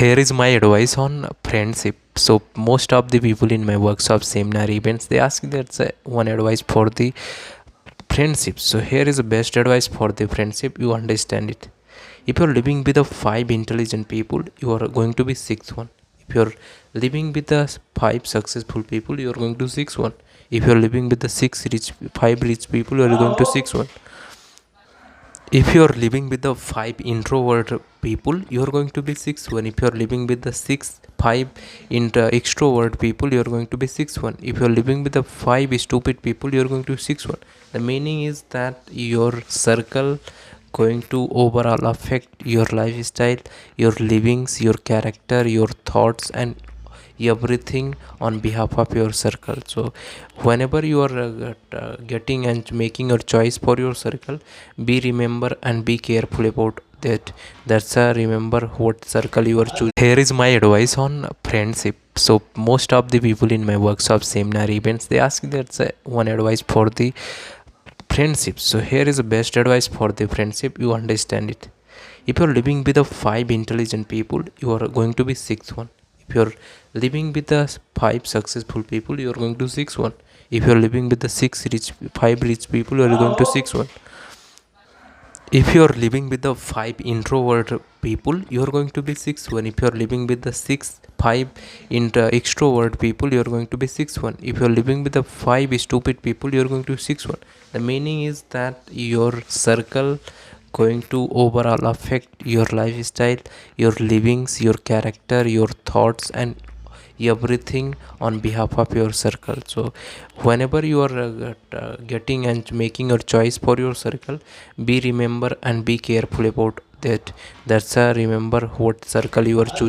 Here is my advice on friendship. So most of the people in my workshop seminar events, they ask that's one advice for the friendship. So here is the best advice for the friendship. You understand it. If you're living with the five intelligent people, you are going to be sixth one. If you're living with the five successful people, you are going to six one. If you're living with the five rich people, you are going to six one. If you are living with the five introvert people, you are going to be six one. If you are living with the five extrovert people, you are going to be six one. If you are living with the five stupid people, you are going to six one. The meaning is that your circle going to overall affect your lifestyle, your livings, your character, your thoughts, and everything on behalf of your circle. So whenever you are getting and making your choice for your circle, be remember and be careful about that. That's remember what circle you are choosing. Here is my advice on friendship. So most of the people in my workshop seminar events, they ask that's one advice for the friendship. So here is the best advice for the friendship. You understand it. If you're living with the five intelligent people, you are going to be sixth one. If you're living with the five successful people, you are going to six one. If you're living with the five rich people, you are going to six one. If you are living with the five introvert people, you are going to be six one. If you are living with the five extrovert people, you are going to be six one. If you are living with the five stupid people, you are going to six one. The meaning is that your circle going to overall affect your lifestyle, your livings, your character, your thoughts, and everything on behalf of your circle. So whenever you are getting and making your choice for your circle, be remember and be careful about that. That's remember what circle you are choosing.